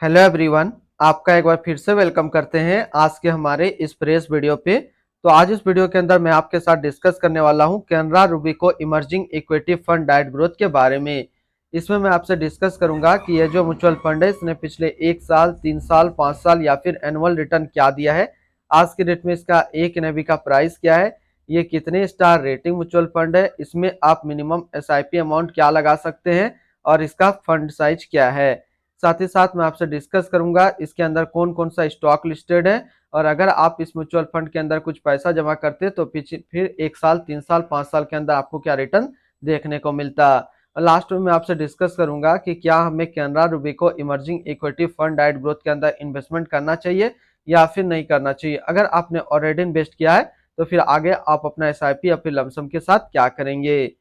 Hello everyone, आपका एक बार फिर से वेलकम करते हैं आज के हमारे इस फ्रेश वीडियो पे। तो आज इस वीडियो के अंदर मैं आपके साथ डिस्कस करने वाला हूं Canara Robeco emerging equity fund डाइट ग्रोथ के बारे में। इसमें मैं आपसे डिस्कस करूंगा कि ये जो म्यूचुअल फंड है इसने पिछले 1 साल, 3 साल, 5 साल या फिर एनुअल रिटर्न क्या दिया है, आज के डेट में इसका एक एनएवी का प्राइस क्या है, ये कितने स्टार रेटिंग म्यूचुअल फंड है, इसमें आप मिनिमम एसआईपी अमाउंट क्या लगा सकते हैं और इसका फंड साइज क्या है। साथ ही साथ मैं आपसे डिस्कस करूंगा इसके अंदर कौन कौन सा स्टॉक लिस्टेड है और अगर आप इस म्यूचुअल फंड के अंदर कुछ पैसा जमा करते हैं तो पीछे फिर 1 साल, 3 साल, 5 साल के अंदर आपको क्या रिटर्न देखने को मिलता। और लास्ट में मैं आपसे डिस्कस करूंगा कि क्या हमें Canara Robeco emerging equity fund डाइट ग्रोथ के अंदर इन्वेस्टमेंट करना चाहिए या फिर नहीं करना चाहिए। अगर आपने ऑलरेडी इन्वेस्ट किया है तो फिर आगे आप अपना एसआईपी या फिर लमसम के साथ क्या करेंगे।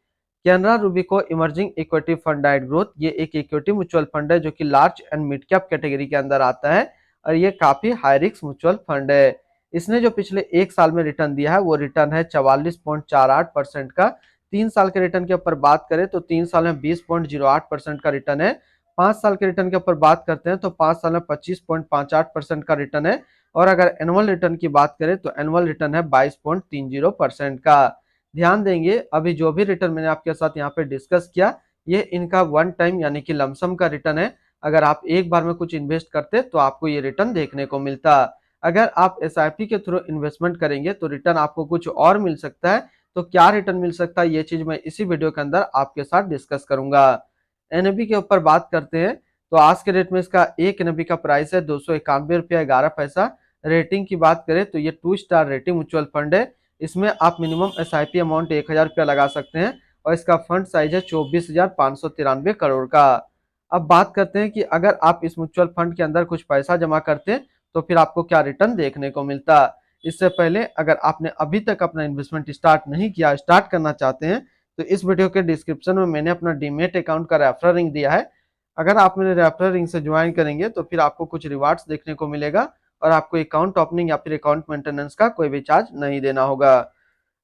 Canara Robeco emerging equity fund डाइट ग्रोथ ये एक इक्विटी म्यूचुअल फंड है जो कि large and mid cap category के अंदर आता है और ये काफी हाई रिस्क म्यूचुअल फंड है। इसने जो पिछले 1 साल में रिटर्न दिया है वो रिटर्न है 44.48% का। 3 साल के रिटर्न के ऊपर बात करें तो 3 साल में 20.08% का रिटर्न है। 5 साल के रिटर्न के ऊपर बात करते हैं तो 5 साल में 25.58% का रिटर्न है। और अगर एनुअल रिटर्न की बात करें तो एनुअल रिटर्न है 22.30% का। ध्यान देंगे अभी जो भी रिटर्न मैंने आपके साथ यहाँ पे डिस्कस किया ये इनका वन टाइम यानी कि लमसम का रिटर्न है। अगर आप एक बार में कुछ इन्वेस्ट करते तो आपको ये रिटर्न देखने को मिलता। अगर आप एसआईपी के थ्रू इन्वेस्टमेंट करेंगे तो रिटर्न आपको कुछ और मिल सकता है। तो क्या रिटर्न मिल सकता है ये चीज मैं इसी वीडियो के अंदर आपके साथ डिस्कस करूंगा। एनएबी के ऊपर बात करते हैं तो आज के डेट में इसका एक एनएबी का प्राइस है 291 रुपया 11 पैसा। रेटिंग की बात करें तो ये 2 स्टार रेटिंग म्यूचुअल फंड है। इसमें आप मिनिमम एसआईपी अमाउंट 1,000 रुपया लगा सकते हैं और इसका फंड साइज है 24,593 करोड़ का। अब बात करते हैं कि अगर आप इस म्यूचुअल फंड के अंदर कुछ पैसा जमा करते हैं तो फिर आपको क्या रिटर्न देखने को मिलता। इससे पहले अगर आपने अभी तक अपना इन्वेस्टमेंट स्टार्ट नहीं किया, स्टार्ट करना चाहते हैं तो इस वीडियो के डिस्क्रिप्शन में मैंने अपना डीमेट अकाउंट का रेफरल लिंक दिया है। अगर आप मेरे रेफरल लिंक से ज्वाइन करेंगे तो फिर आपको कुछ रिवार्ड्स देखने को मिलेगा और आपको अकाउंट ओपनिंग या फिर अकाउंट मेंटेनेंस का कोई भी चार्ज नहीं देना होगा।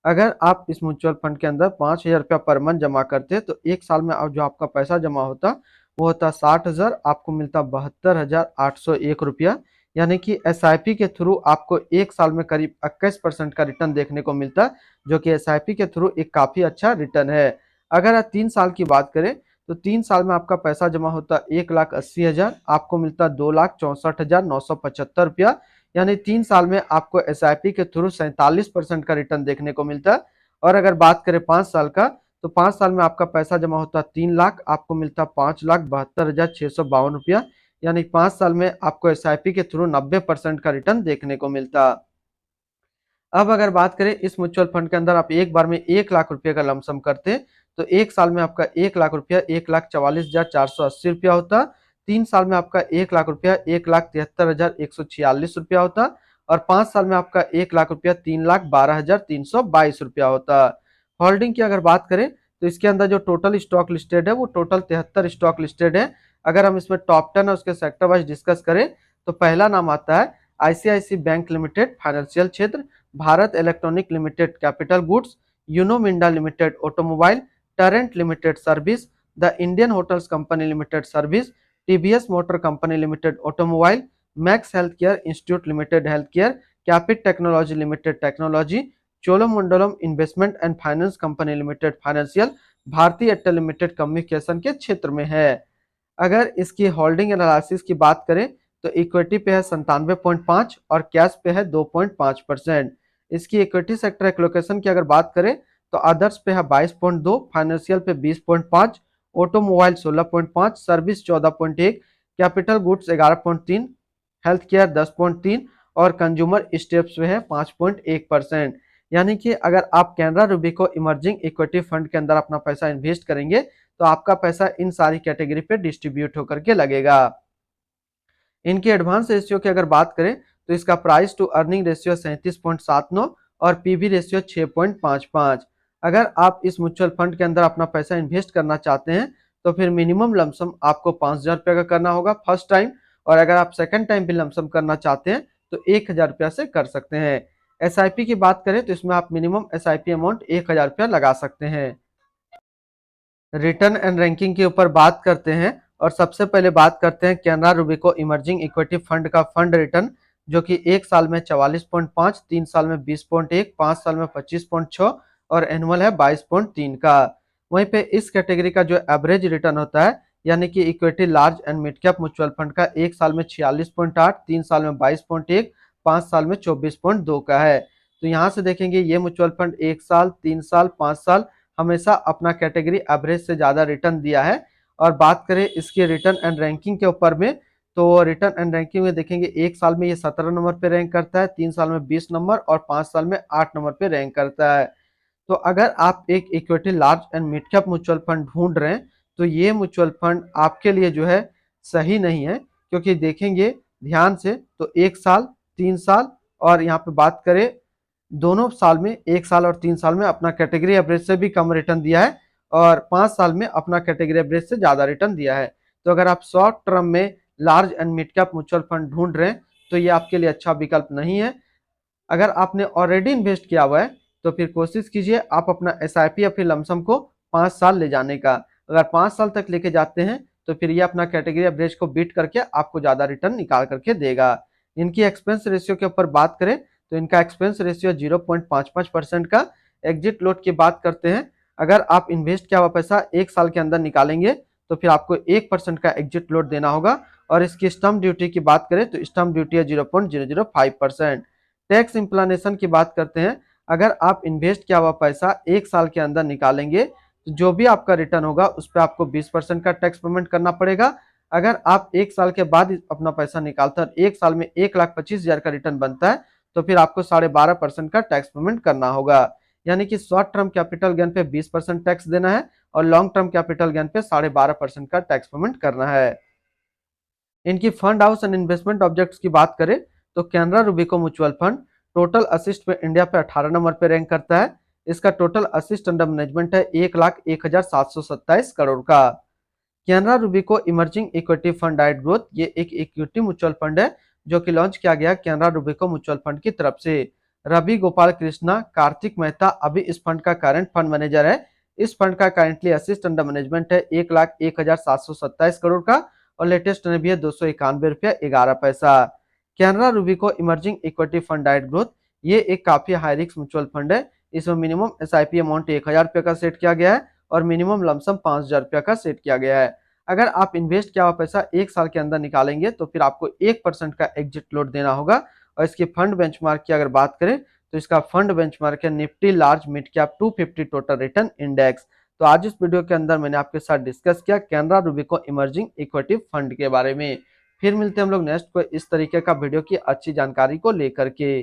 अगर आप इस म्यूचुअल फंड के अंदर 5,000 रुपया पर मंथ जमा करते हैं तो 1 साल में जो आपका पैसा जमा होता वो होता 60,000, आपको मिलता 72,801 रुपया। यानी कि एसआईपी के थ्रू आपको 1 साल में करीब 21% का रिटर्न देखने को मिलता, जो कि एसआईपी के थ्रू एक काफी अच्छा रिटर्न है। अगर आप 3 साल की बात करें तो 3 साल में आपका पैसा जमा होता 1,80,000, आपको मिलता 2,64,975 रुपया। यानी 3 साल में आपको एसआईपी के थ्रू 47% का रिटर्न देखने को मिलता है। और अगर बात करें 5 साल का तो 5 साल में आपका पैसा जमा होता 3 लाख, आपको मिलता 5,72,652 रुपया। यानी 5 साल में आपको एसआईपी के थ्रू 90% का रिटर्न देखने को मिलता। अब अगर बात करें इस म्यूचुअल फंड के अंदर आप एक बार में 1 लाख रुपए का लमसम करते हैं तो 1 साल में आपका 1 लाख रुपया 1,44,480 रुपया होता। 3 साल में आपका 1 लाख रुपया 1,73,146 रुपया होता। और 5 साल में आपका 1 लाख रुपया 3,12,322 रुपया होता। होल्डिंग की अगर बात करें तो इसके अंदर जो टोटल स्टॉक लिस्टेड है वो टोटल 73 स्टॉक लिस्टेड है। अगर हम इसमें टॉप 10 और उसके सेक्टर वाइज डिस्कस करें तो पहला नाम आता है आईसीआईसी बैंक लिमिटेड फाइनेंशियल क्षेत्र, Bharat electronic limited capital goods, Uno Minda limited automobile, Torrent limited service, the Indian hotels company limited service, TVS motor company limited automobile, Max health care institute limited health care, KPIT technology limited technology, Cholamandalam investment and finance company limited financial, Bharti Airtel limited communication के क्षेत्र में है। अगर इसकी holding analysis की बात करें तो इक्विटी पे है 97.5 और कैश पे है 2.5%। इसकी इक्विटी सेक्टर एलोकेशन की अगर बात करें तो अदर्स पे है 22.2, फाइनेंशियल पे 20.5, automobile 16.5, service 14.1, capital goods 11.3, health care 10.3 और कंज्यूमर स्टेप्स पे है 5.1%। यानी कि अगर आप Canara Robeco emerging equity fund के अंदर अपना पैसा इन्वेस्ट करेंगे तो आपका पैसा इन सारी कैटेगरी पे डिस्ट्रीब्यूट होकर के लगेगा। इनकी एडवांस रेशियो की अगर बात करें तो इसका प्राइस टू अर्निंग रेशियो 37.79 और पीवी रेशियो 6.55। अगर आप इस म्यूचुअल फंड के अंदर अपना पैसा इन्वेस्ट करना चाहते हैं तो फिर मिनिमम लमसम आपको 5,000 रुपया का करना होगा फर्स्ट टाइम। और अगर आप सेकंड टाइम भी लमसम करना चाहते हैं तो 1,000 रुपया से कर सकते हैं। एसआईपी की बात करें तो इसमें आप मिनिमम एसआईपी अमाउंट 1,000 रुपया लगा सकते हैं। रिटर्न एंड रैंकिंग के ऊपर बात करते हैं और सबसे पहले बात करते हैं Canara Robeco emerging equity fund का फंड रिटर्न, जो कि 1 साल में 44.5, 3 साल में 20.1, 5 साल में 25.6 और एनुअल है 22.3 का। वहीं पे इस कैटेगरी का जो एवरेज रिटर्न होता है, यानी कि equity large and mid cap mutual fund का 1 साल में 46.8, 3 साल में 22.1, 5 साल में 24.2 का है। तो यहाँ से देखेंगे ये म्यूचुअल फंड 1 साल, 3 साल, 5 साल हमेशा अपना कैटेगरी एवरेज से ज्यादा रिटर्न दिया है। और बात करें इसके रिटर्न एंड रैंकिंग के ऊपर में, तो रिटर्न एंड रैंकिंग में देखेंगे 1 साल में ये 17 नंबर पे रैंक करता है, 3 साल में 20 नंबर और 5 साल में 8 नंबर पे रैंक करता है। तो अगर आप एक equity large and mid cap mutual fund ढूंढ रहे हैं तो ये म्यूचुअल फंड आपके लिए जो है सही नहीं है, क्योंकि देखेंगे ध्यान से तो 1 साल, 3 साल और यहाँ पे बात करें दोनों साल में, 1 साल और 3 साल में अपना कैटेगरी एवरेज से भी कम रिटर्न दिया है और 5 साल में अपना कैटेगरी एवरेज से ज्यादा रिटर्न दिया है। तो अगर आप शॉर्ट टर्म में large and mid cap mutual fund ढूंढ रहे हैं तो ये आपके लिए अच्छा विकल्प नहीं है। अगर आपने ऑलरेडी इन्वेस्ट किया हुआ है तो फिर कोशिश कीजिए आप अपना SIP या फिर लमसम को 5 साल ले जाने का। अगर 5 साल तक लेके जाते हैं तो फिर ये अपना कैटेगरी एवरेज को बीट करके आपको ज्यादा रिटर्न निकाल करके देगा। इनकी एक्सपेंस रेशियो के ऊपर बात करें तो इनका एक्सपेंस रेशियो 0.55% का। एग्जिट लोड की बात करते हैं, अगर आप इन्वेस्ट किया हुआ पैसा 1 साल के अंदर निकालेंगे तो फिर आपको 1% का एग्जिट लोड देना होगा। और इसकी स्टम्प ड्यूटी की बात करें तो स्टम्प ड्यूटी है 0.005%। टैक्स इम्प्लानेशन की बात करते हैं, अगर आप इन्वेस्ट किया हुआ पैसा 1 साल के अंदर निकालेंगे तो जो भी आपका रिटर्न होगा उस पर आपको 20% का टैक्स पेमेंट करना पड़ेगा। अगर आप 1 साल के बाद अपना पैसा निकालते हैं, 1 साल में 1,25,000 का रिटर्न बनता है तो फिर आपको 12.5% का टैक्स पेमेंट करना होगा। यानी कि शॉर्ट टर्म कैपिटल गेन पे 20% टैक्स देना है और लॉन्ग टर्म कैपिटल गेन पे 12.5% का टैक्स पेमेंट करना है। इनकी fund house and investment objects की बात करें तो Canara Robeco mutual fund total assets पे इंडिया पे 18 नंबर पे रैंक करता है। इसका टोटल असिस्ट अंडर मैनेजमेंट है 1,01,727 करोड़ का। Canara Robeco emerging equity fund डाइट ग्रोथ, ये एक इक्विटी म्यूचुअल फंड है जो कि लॉन्च किया गया कैनरा रूबिको म्यूचुअल फंड की तरफ से। रवि गोपाल कृष्णा कार्तिक मेहता अभी इस फंड का करंट फंड मैनेजर है। इस फंड का करंटली असिस्ट अंडर मैनेजमेंट है 1,01,727 करोड़ का और लेटेस्ट भी है 291 रुपया 11 पैसा। Canara Robeco emerging equity fund डाइट ग्रोथ, ये एक काफी हाई रिस्क म्यूचुअल फंड है। इसमें मिनिमम SIP अमाउंट 1,000 रुपये का सेट किया गया है और मिनिमम लमसम 5,000 रुपया का सेट किया गया है। अगर आप इन्वेस्ट किया हुआ पैसा 1 साल के अंदर निकालेंगे तो फिर आपको 1% का एग्जिट लोड देना होगा। और इसकी फंड बेंचमार्क की अगर बात करें तो इसका फंड बेंचमार्क है Nifty large mid cap 250 total return index. तो आज इस वीडियो के अंदर मैंने आपके साथ डिस्कस किया Canara Robeco emerging equity fund के बारे में। फिर मिलते हैं हम लोग नेक्स्ट को इस तरीके का वीडियो की अच्छी जानकारी को लेकर के।